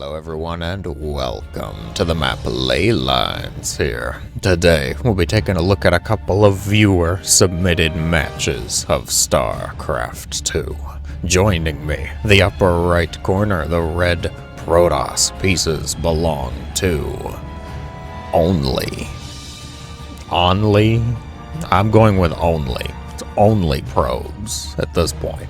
Hello everyone and welcome to the map Leylines here. Today we'll be taking a look at a couple of viewer submitted matches of StarCraft 2. Joining me, the upper right corner, the red Protoss pieces belong to only. I'm going with only. It's only probes at this point.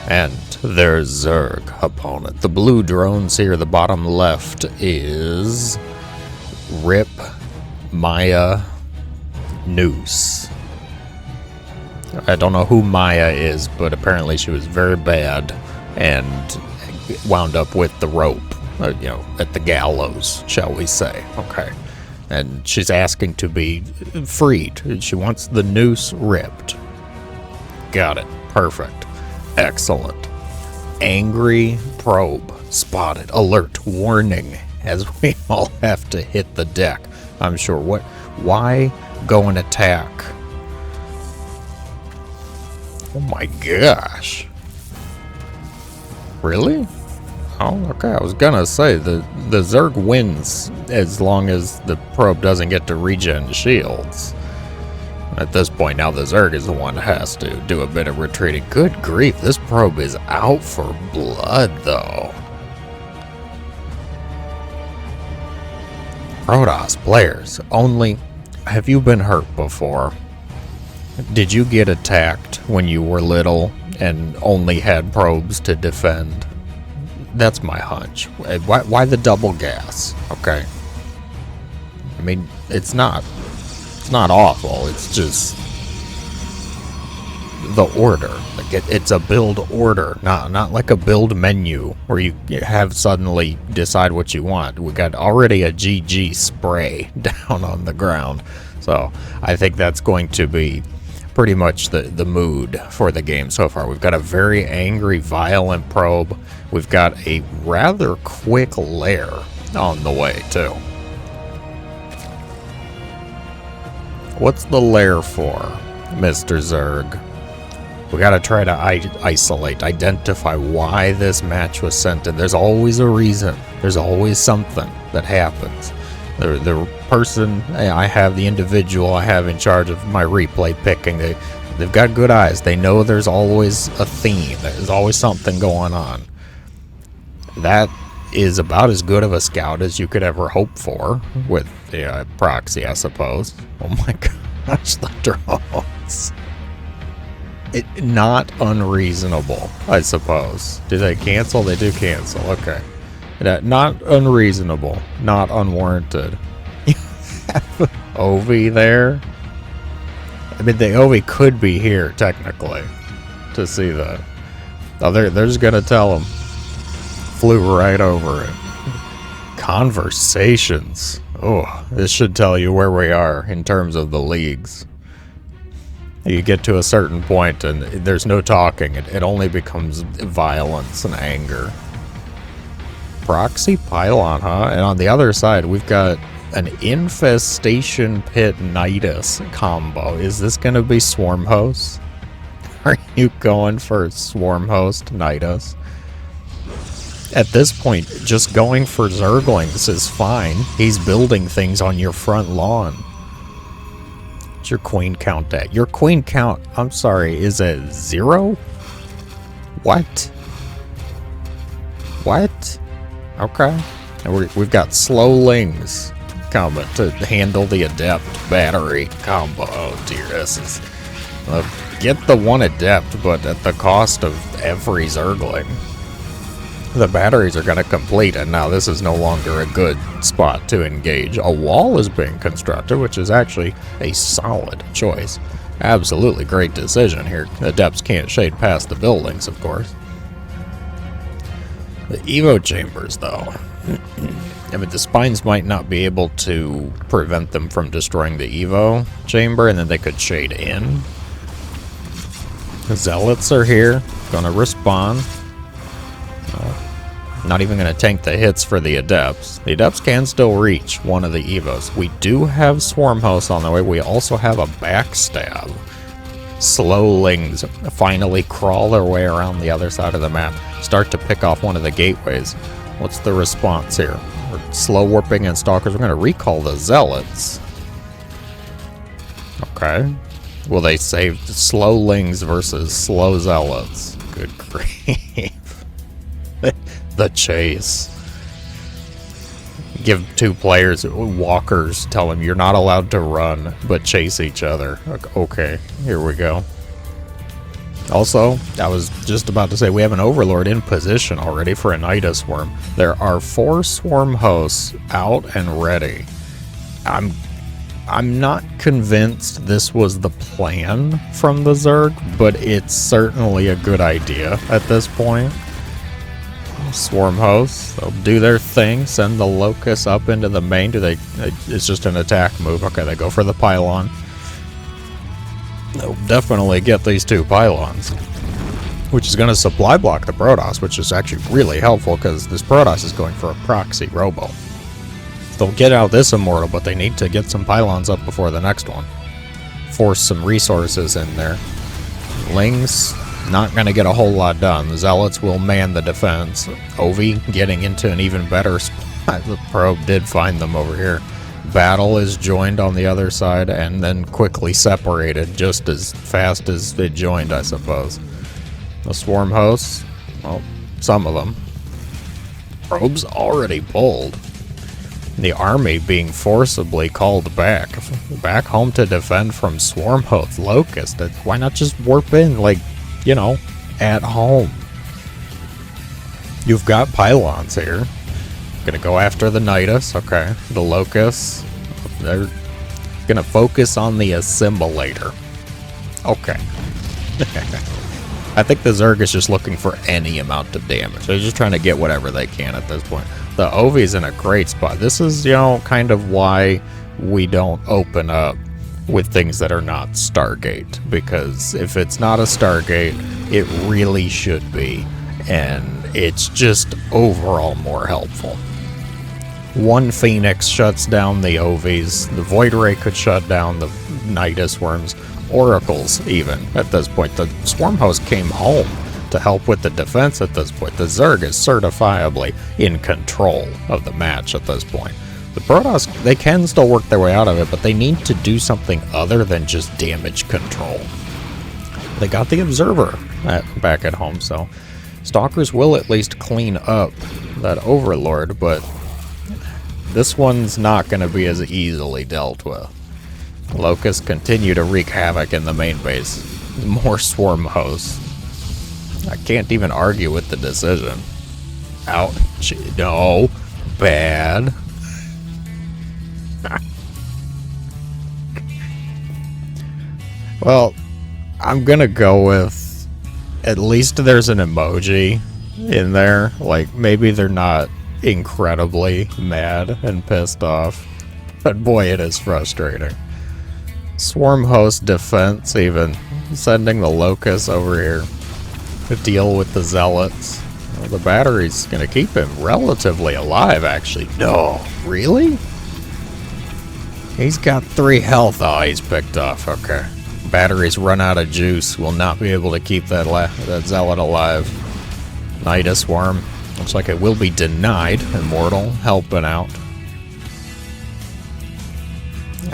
And their Zerg opponent. The blue drones here, the bottom left is Rip Maya Noose. I don't know who Maya is, but apparently she was very bad and wound up with the rope, at the gallows, shall we say. Okay. And she's asking to be freed. She wants the noose ripped. Got it. Perfect. Excellent. Angry probe spotted. Alert. Warning. As we all have to hit the deck. I'm sure. Why go and attack? Oh my gosh. Really? Oh, okay. I was gonna say the Zerg wins as long as the probe doesn't get to regen shields. At this point, now the Zerg is the one that has to do a bit of retreating. Good grief, this probe is out for blood, though. Protoss players, only... Have you been hurt before? Did you get attacked when you were little and only had probes to defend? That's my hunch. Why the double gas? Okay. I mean, it's not awful, it's just the order. Like it's a build order, not like a build menu where you have suddenly decide what you want. We got already a GG spray down on the ground, so I think that's going to be pretty much the mood for the game so far. We've got a very angry, violent probe. We've got a rather quick lair on the way too. What's the lair for, Mr. Zerg? We gotta try to identify why this match was sent in. There's always a reason. There's always something that happens. The person I have, the individual I have in charge of my replay picking, they've got good eyes. They know there's always a theme. There's always something going on. That is about as good of a scout as you could ever hope for with the proxy, I suppose. Oh my gosh, the drones. Not unreasonable, I suppose. Do they cancel? They do cancel. Okay. Not unreasonable. Not unwarranted. You have Ovi there? I mean, the Ovi could be here, technically, to see that. Oh, they're just gonna tell them. Flew right over it. Conversations. Oh, this should tell you where we are in terms of the leagues. You get to a certain point and there's no talking. It only becomes violence and anger. Proxy pylon, huh? And on the other side, we've got an infestation pit nidus combo. Is this going to be swarm host? Are you going for swarm host nidus? At this point, just going for Zerglings is fine. He's building things on your front lawn. What's your queen count at? Your queen count, I'm sorry, is at 0? What? What? Okay. And we've got slowlings coming to handle the adept battery combo. Oh dear, this is... get the one adept, but at the cost of every Zergling. The batteries are going to complete, and now this is no longer a good spot to engage. A wall is being constructed, which is actually a solid choice. Absolutely great decision here. The adepts can't shade past the buildings, of course. The Evo chambers, though. I mean, the spines might not be able to prevent them from destroying the Evo chamber, and then they could shade in. The Zealots are here, going to respond. Not even going to tank the hits for the Adepts. The Adepts can still reach one of the Evos. We do have Swarm Hosts on the way. We also have a Backstab. Slowlings finally crawl their way around the other side of the map. Start to pick off one of the gateways. What's the response here? We're slow warping and stalkers. We're going to recall the zealots. Okay. Will they save slowlings versus slow zealots? Good grief. The chase. Give two players walkers, tell them you're not allowed to run, but chase each other. Okay, here we go. Also, I was just about to say, we have an Overlord in position already for a Nida Swarm. There are 4 Swarm hosts out and ready. I'm not convinced this was the plan from the Zerg, but it's certainly a good idea at this point. Swarm hosts, they'll do their thing, send the Locusts up into the main. It's just an attack move. Okay, they go for the pylon. They'll definitely get these 2 pylons, which is going to supply block the Protoss, which is actually really helpful because this Protoss is going for a proxy robo. They'll get out this Immortal, but they need to get some pylons up before the next one. Force some resources in there. Lings, not going to get a whole lot done. The Zealots will man the defense. Ovi getting into an even better spot. The probe did find them over here. Battle is joined on the other side and then quickly separated just as fast as it joined, I suppose. The Swarm hosts, well, some of them. Probe's already pulled. The army being forcibly called back home to defend from Swarm host Locust. Why not just warp in, like, you know, at home? You've got pylons here. Gonna go after the Nidus. Okay, the Locusts, they're gonna focus on the assimilator. Okay. I think the Zerg is just looking for any amount of damage. They're just trying to get whatever they can at this point. The Ovi's in a great spot. This is, you know, kind of why we don't open up with things that are not Stargate. Because if it's not a Stargate, it really should be. And it's just overall more helpful. One Phoenix shuts down the Ovi's. The Void Ray could shut down the Nidus Worms. Oracles, even, at this point. The Swarm host came home to help with the defense at this point. The Zerg is certifiably in control of the match at this point. The Protoss, they can still work their way out of it, but they need to do something other than just damage control. They got the Observer back at home, so Stalkers will at least clean up that Overlord, but this one's not going to be as easily dealt with. Locusts continue to wreak havoc in the main base. More Swarm hosts. I can't even argue with the decision. Ouch. No. Bad. Well, I'm gonna go with at least there's an emoji in there. Like, maybe they're not incredibly mad and pissed off, but boy, it is frustrating. Swarm host defense, even sending the Locusts over here to deal with the Zealots. Well, the battery's gonna keep him relatively alive, actually. No, really? He's got 3 health. Oh, he's picked off. Okay. Batteries run out of juice. Will not be able to keep that Zealot alive. Nidus Swarm. Looks like it will be denied. Immortal helping out.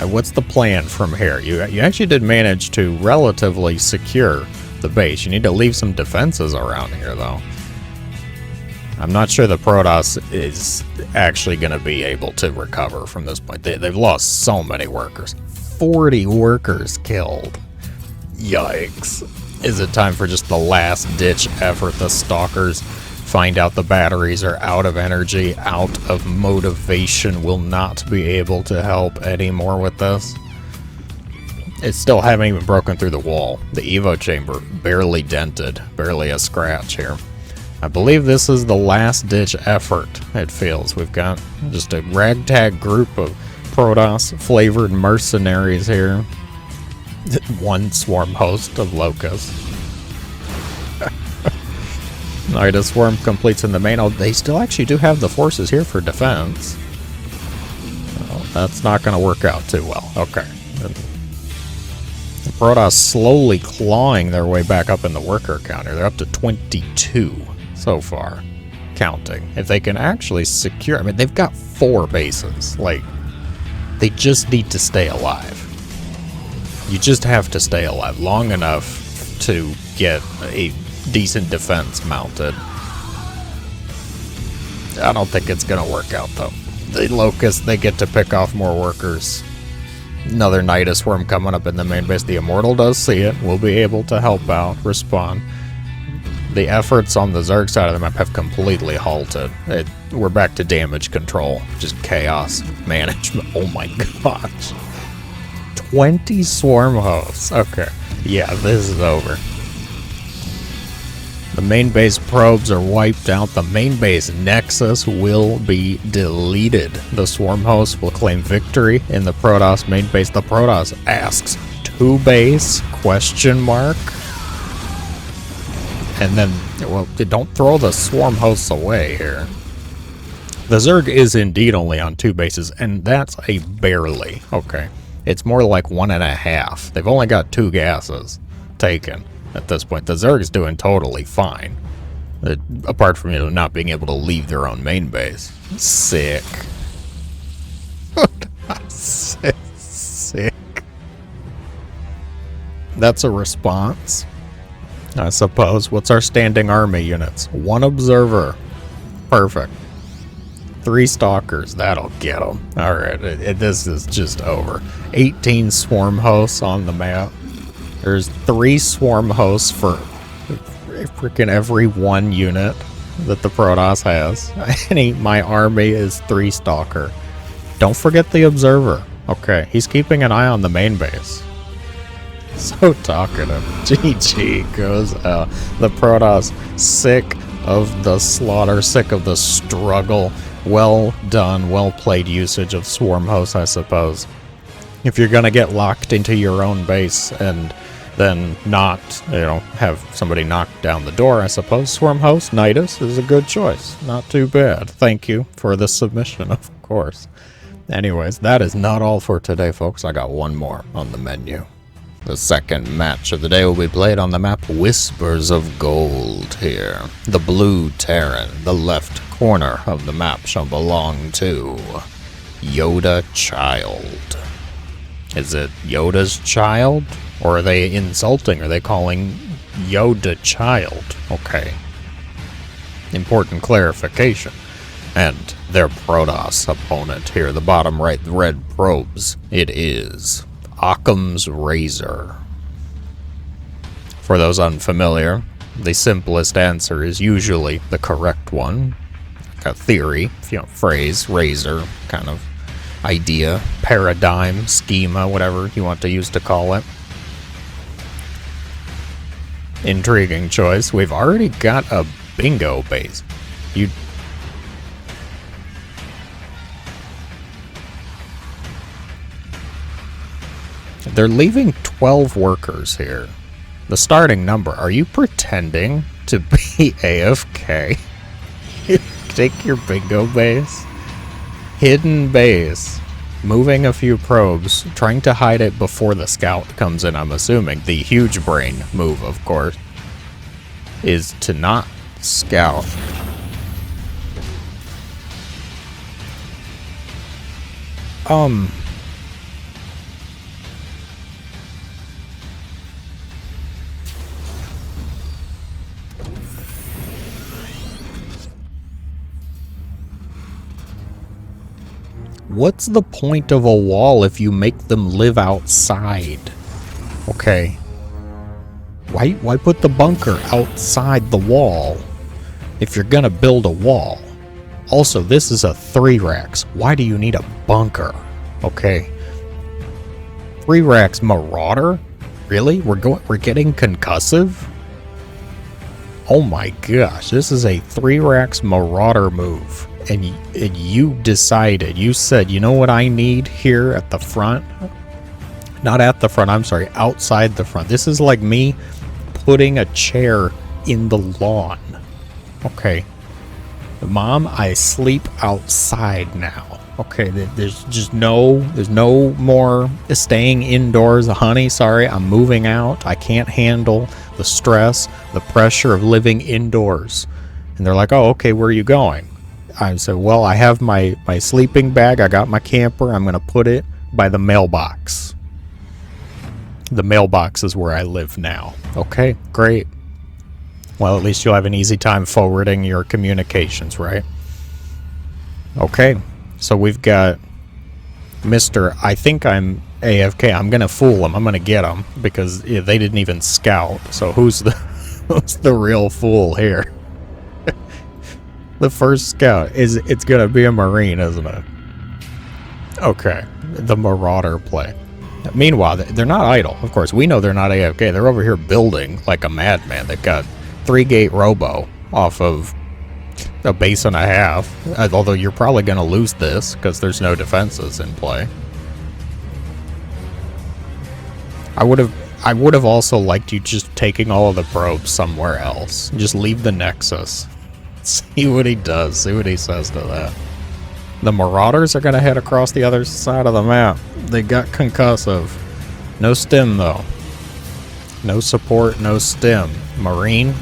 What's the plan from here? You actually did manage to relatively secure the base. You need to leave some defenses around here, though. I'm not sure the Protoss is actually going to be able to recover from this point. They've lost so many workers. 40 workers killed. Yikes. Is it time for just the last-ditch effort? The Stalkers find out the batteries are out of energy, out of motivation, will not be able to help anymore with this. It still haven't even broken through the wall. The Evo chamber barely dented, barely a scratch here. I believe this is the last-ditch effort, it feels. We've got just a ragtag group of Protoss-flavored mercenaries here. One Swarm host of Locusts. Nidus Swarm completes in the main. Oh, they still actually do have the forces here for defense. Well, that's not going to work out too well. Okay. The Protoss slowly clawing their way back up in the worker counter. They're up to 22 so far. counting. If they can actually secure... I mean, they've got 4 bases. Like, they just need to stay alive. You just have to stay alive long enough to get a decent defense mounted. I don't think it's gonna work out, though. The Locust, they get to pick off more workers. Another Nidus Swarm coming up in the main base. The Immortal does see it. We'll be able to help out, respond. The efforts on the Zerg side of the map have completely halted. We're back to damage control. Just chaos management. Oh my gosh. 20 swarm hosts. Okay. Yeah, this is over. The main base probes are wiped out. The main base nexus will be deleted. The swarm host will claim victory in the Protoss main base. The Protoss asks 2 base question mark. And then, well, don't throw the swarm hosts away here. The Zerg is indeed only on 2 bases, and that's a barely. Okay. It's more like 1.5. They've only got 2 gases taken at this point. The Zerg is doing totally fine. Apart from, not being able to leave their own main base. Sick. Sick. That's a response, I suppose. What's our standing army units? 1 observer. Perfect. 3 stalkers. That'll get them. Alright, this is just over. 18 swarm hosts on the map. There's 3 swarm hosts for freaking every 1 unit that the Protoss has. My army is 3 stalker. Don't forget the observer. Okay, he's keeping an eye on the main base. So talkative. GG goes the Protoss, sick of the slaughter, sick of the struggle. Well done, well played usage of swarm hosts, I suppose. If you're gonna get locked into your own base and then not, have somebody knock down the door, I suppose swarm host Nidus is a good choice. Not too bad. Thank you for the submission, of course. Anyways, that is not all for today, folks. I got one more on the menu. The second match of the day will be played on the map Whispers of Gold here. The blue Terran, the left corner of the map, shall belong to Yoda Child. Is it Yoda's child? Or are they insulting? Are they calling Yoda Child? Okay. Important clarification. And their Protoss opponent here, the bottom right, the red probes. It is Occam's Razor. For those unfamiliar, the simplest answer is usually the correct one. Like a theory, phrase, razor, kind of idea, paradigm, schema, whatever you want to use to call it. Intriguing choice. We've already got a bingo base. They're leaving 12 workers here. The starting number. Are you pretending to be AFK? Take your bingo base. Hidden base. Moving a few probes. Trying to hide it before the scout comes in, I'm assuming. The huge brain move, of course, is to not scout. What's the point of a wall if you make them live outside? Okay. Why put the bunker outside the wall if you're gonna build a wall? Also, this is a 3 racks. Why do you need a bunker? Okay. 3 racks Marauder? Really? We're getting concussive? Oh my gosh, this is a 3 racks Marauder move. And you decided, you said, you know what I need here at the front? Not at the front, I'm sorry, outside the front. This is like me putting a chair in the lawn. Okay. Mom, I sleep outside now. Okay, there's no more staying indoors. Honey, sorry, I'm moving out. I can't handle the stress, the pressure of living indoors. And they're like, oh, okay, where are you going? I said, well, I have my sleeping bag. I got my camper. I'm going to put it by the mailbox. The mailbox is where I live now. Okay, great. Well, at least you'll have an easy time forwarding your communications, right? Okay, so we've got Mr. I think I'm AFK. I'm going to fool him. I'm going to get him because they didn't even scout. So who's the real fool here? The first scout it's going to be a Marine, isn't it? Okay, the Marauder play. Meanwhile, they're not idle. Of course, we know they're not AFK. They're over here building like a madman. They've got 3-gate robo off of a base and a half. Although you're probably going to lose this because there's no defenses in play. I would have also liked you just taking all of the probes somewhere else. Just leave the Nexus. See what he does. See what he says to that. The Marauders are going to head across the other side of the map. They got concussive. No stim, though. No support, no stim. Marine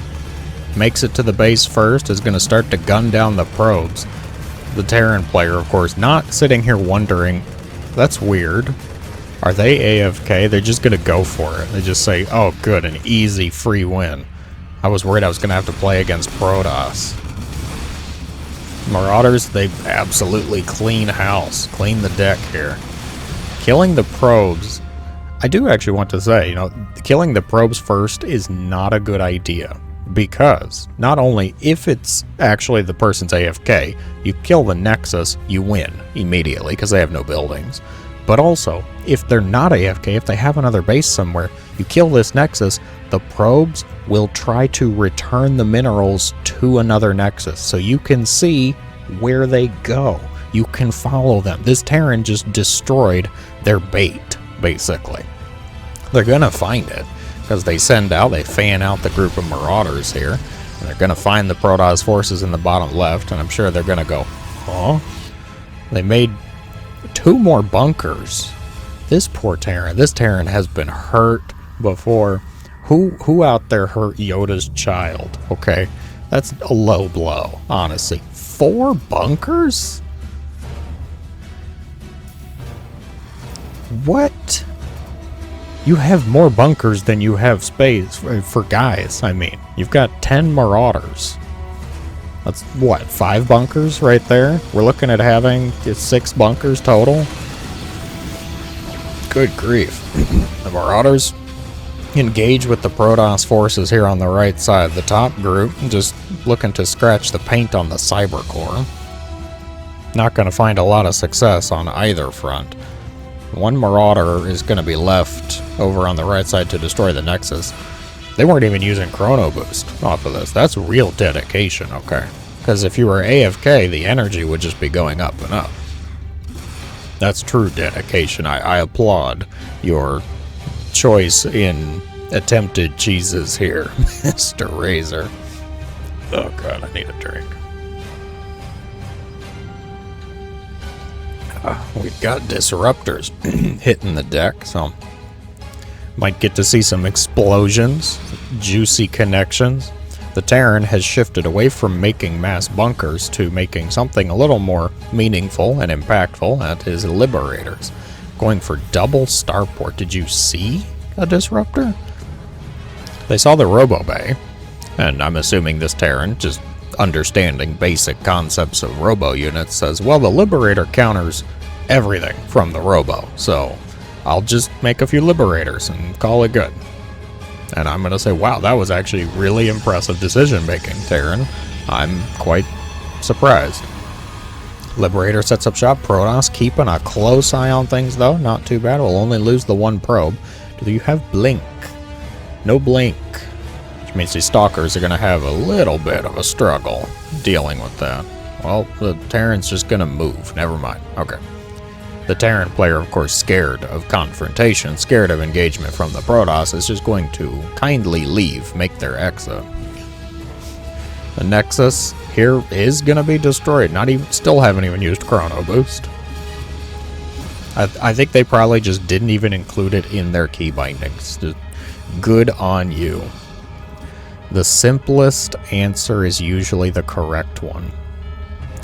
makes it to the base first, is going to start to gun down the probes. The Terran player, of course, not sitting here wondering, that's weird. Are they AFK? They're just going to go for it. They just say, oh, good, an easy free win. I was worried I was going to have to play against Protoss. Marauders, they absolutely clean house. Clean the deck here. Killing the probes, I do actually want to say, killing the probes first is not a good idea. Because, not only if it's actually the person's AFK, you kill the Nexus, you win immediately, because they have no buildings. But also, if they're not AFK, if they have another base somewhere, you kill this Nexus, the probes will try to return the minerals to another Nexus, so you can see where they go. You can follow them. This Terran just destroyed their bait, basically. They're gonna find it, because they fan out the group of Marauders here, and they're gonna find the Protoss forces in the bottom left, and I'm sure they're gonna go, huh? They made 2 more bunkers. This poor Terran. This Terran has been hurt before. Who out there hurt Yoda's child? Okay, that's a low blow, honestly. 4 bunkers? What? You have more bunkers than you have space for guys, I mean. You've got 10 Marauders. That's, what, 5 bunkers right there? We're looking at having 6 bunkers total? Good grief. The Marauders engage with the Protoss forces here on the right side. The top group just looking to scratch the paint on the Cyber Core. Not going to find a lot of success on either front. One Marauder is going to be left over on the right side to destroy the Nexus. They weren't even using Chrono Boost off of this. That's real dedication, okay? Because if you were AFK, the energy would just be going up and up. That's true dedication. I applaud your choice in attempted cheeses here, Mr. Razor. Oh god, I need a drink. We've got disruptors hitting the deck, so might get to see some explosions, juicy connections. The Terran has shifted away from making mass bunkers to making something a little more meaningful and impactful at his Liberators. Going for double starport. Did you see a disruptor? They saw the Robo Bay, and I'm assuming this Terran, just understanding basic concepts of Robo units, says, well, the Liberator counters everything from the Robo, so I'll just make a few Liberators and call it good. And I'm going to say, wow, that was actually really impressive decision-making, Terran. I'm quite surprised. Liberator sets up shop. Protoss keeping a close eye on things, though. Not too bad. We'll only lose the 1 probe. Do you have Blink? No Blink. Which means these Stalkers are going to have a little bit of a struggle dealing with that. Well, the Terran's just going to move. Never mind. Okay. The Terran player, of course, scared of confrontation, scared of engagement from the Protoss, is just going to kindly leave, make their exit. The Nexus here is going to be destroyed. Still haven't even used Chrono Boost. I think they probably just didn't even include it in their key bindings. Just good on you. The simplest answer is usually the correct one.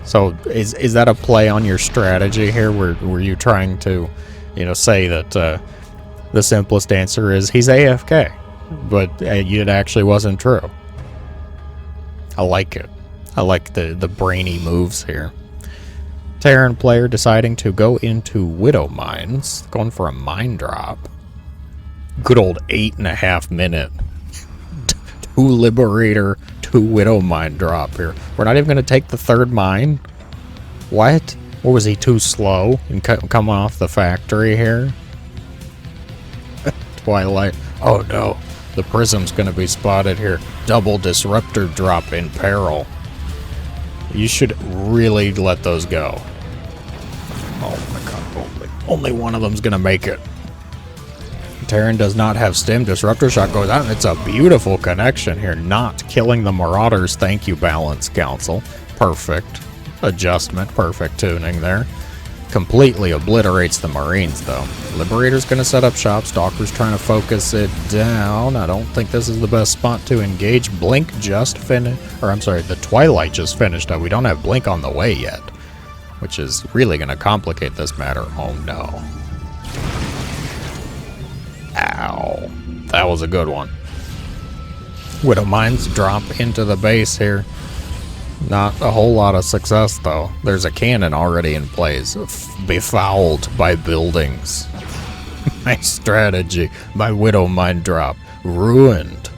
So is that a play on your strategy here? Were you trying to, say that the simplest answer is he's AFK, but it actually wasn't true? I like it. I like the brainy moves here. Terran player deciding to go into Widow Mines, going for a mine drop. Good old 8.5 minute. 2 Liberator, 2 Widow Mine drop here. We're not even going to take the 3rd mine? What? Or was he too slow and coming off the factory here? Twilight. Oh no, the Prism's going to be spotted here. Double Disruptor drop in peril. You should really let those go. Oh my god, only one of them's going to make it. Terran does not have stim. Disruptor shot goes out, and it's a beautiful connection here. Not killing the Marauders. Thank you, Balance Council. Perfect adjustment. Perfect tuning there. Completely obliterates the Marines, though. Liberator's going to set up shop. Stalker's trying to focus it down. I don't think this is the best spot to engage. Blink just finished. Or, I'm sorry, the Twilight just finished up. We don't have Blink on the way yet, which is really going to complicate this matter. Oh, no. Ow. That was a good one. Widow Mines drop into the base here. Not a whole lot of success, though. There's a cannon already in place. Befouled by buildings. My strategy. My Widow Mine drop. Ruined.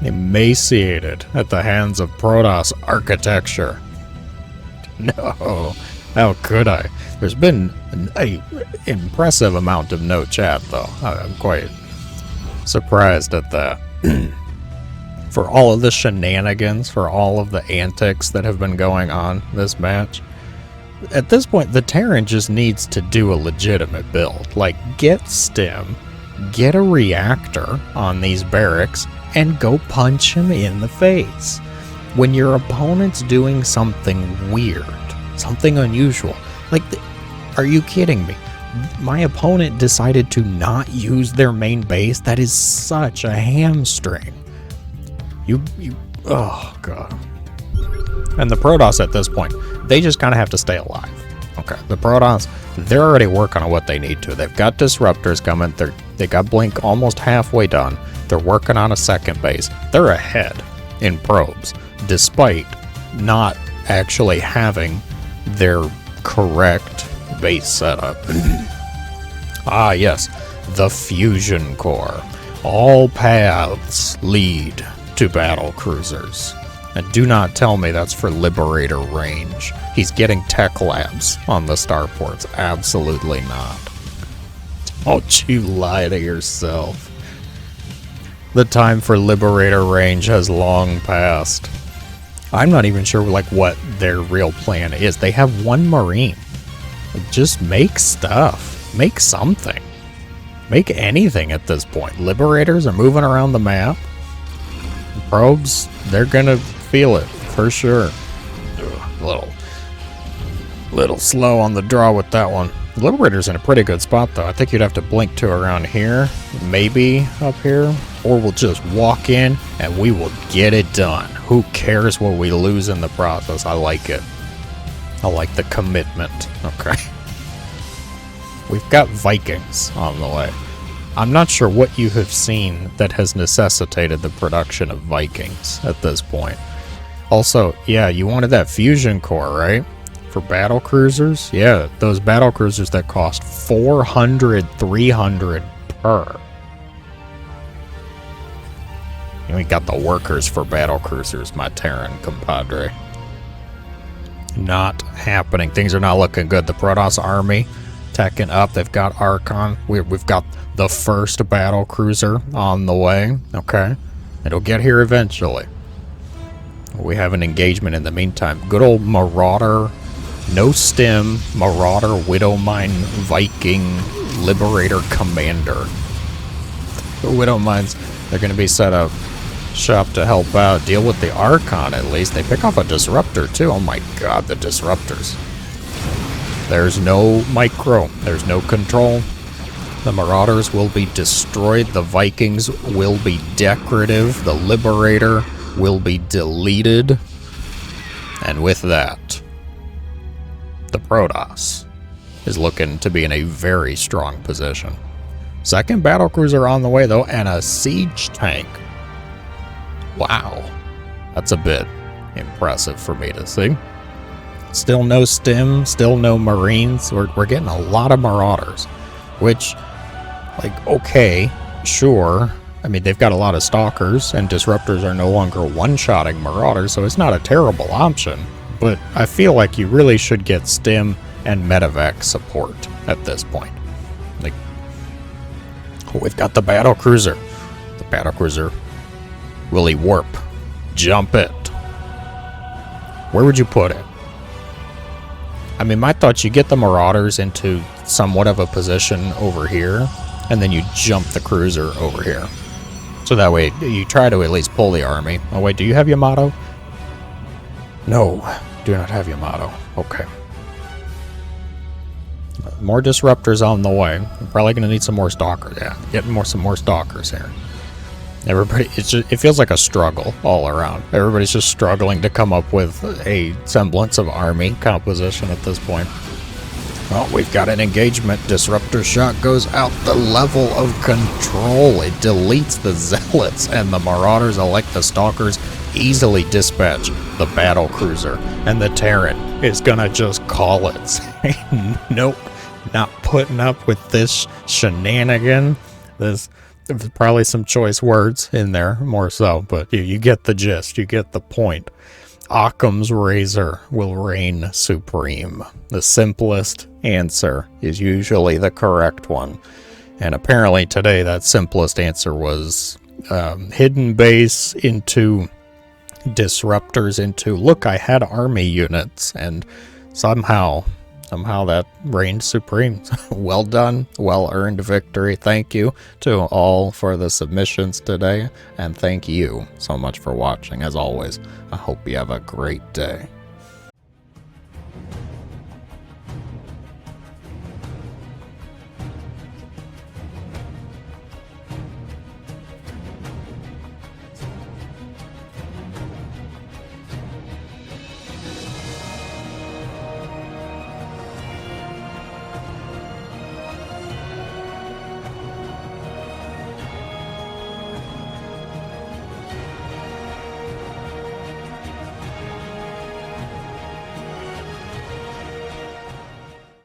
Emaciated at the hands of Protoss architecture. No. How could I? There's been an impressive amount of no chat, though. I'm quite surprised at that. For all of the shenanigans, for all of the antics that have been going on this match, at this point, the Terran just needs to do a legitimate build. Like, get stim, get a reactor on these barracks, and go punch him in the face. When your opponent's doing something weird, something unusual, like, are you kidding me? My opponent decided to not use their main base. That is such a hamstring. Oh, God. And the Protoss at this point, they just kind of have to stay alive. Okay, the Protoss, they're already working on what they need to. They've got disruptors coming. They got Blink almost halfway done. They're working on a second base. They're ahead in probes, despite not actually having their correct base setup. Ah, yes, the fusion core. All paths lead to battle cruisers. And do not tell me that's for Liberator range. He's getting tech labs on the starports. Absolutely not. Don't you lie to yourself. The time for Liberator range has long passed. I'm not even sure what their real plan is. They have 1 Marine. Just make stuff. Make something. Make anything at this point. Liberators are moving around the map. Probes, they're gonna feel it for sure. Little slow on the draw with that one. The Liberator's in a pretty good spot, though. I think you'd have to blink to around here, maybe up here, or we'll just walk in and we will get it done. Who cares what we lose in the process? I like it. I like the commitment. Okay. We've got Vikings on the way. I'm not sure what you have seen that has necessitated the production of Vikings at this point. Also, yeah, you wanted that fusion core, right? For battle cruisers? Yeah, those battle cruisers that cost 400, 300 per. And we got the workers for battle cruisers, my Terran compadre. Not happening. Things are not looking good. The Protoss army teching up. They've got Archon. We've got the first battle cruiser on the way. Okay. It'll get here eventually. We have an engagement in the meantime. Good old Marauder, no stim, Marauder, Widow Mine, Viking, Liberator Commander. The Widow Mines, they're going to be set up shop to help out. Deal with the Archon at least. They pick off a Disruptor too. Oh my god, the Disruptors. There's no micro. There's no control. The Marauders will be destroyed. The Vikings will be decorative. The Liberator will be deleted. And with that, the Protoss is looking to be in a very strong position. Second battlecruiser on the way, though, and a siege tank. Wow. That's a bit impressive for me to see. Still no stim, still no Marines. We're getting a lot of Marauders, which, like, okay, sure. I mean, they've got a lot of Stalkers, and Disruptors are no longer one-shotting Marauders, so it's not a terrible option. But I feel like you really should get stim and medevac support at this point. Like, we've got the battlecruiser. The battlecruiser. Will he warp? Jump it. Where would you put it? I mean, my thoughts, you get the Marauders into somewhat of a position over here, and then you jump the cruiser over here. So that way, you try to at least pull the army. Oh wait, do you have Yamato? No, do not have Yamato. Okay. More Disruptors on the way. I'm probably going to need some more Stalkers. Yeah, getting some more Stalkers here. Everybody, it feels like a struggle all around. Everybody's just struggling to come up with a semblance of army composition at this point. Well, we've got an engagement. Disruptor shot goes out the level of control. It deletes the Zealots, and the Marauders, elect the Stalkers, easily dispatch the battlecruiser. And the Terran is gonna just call it. Saying, nope, not putting up with this shenanigan. There's probably some choice words in there, more so, but you get the gist, you get the point. Occam's razor will reign supreme. The simplest answer is usually the correct one. And apparently today that simplest answer was hidden base into Disruptors into, look, I had army units, and somehow that reigned supreme. Well done, well-earned victory. Thank you to all for the submissions today, and thank you so much for watching. As always, I hope you have a great day.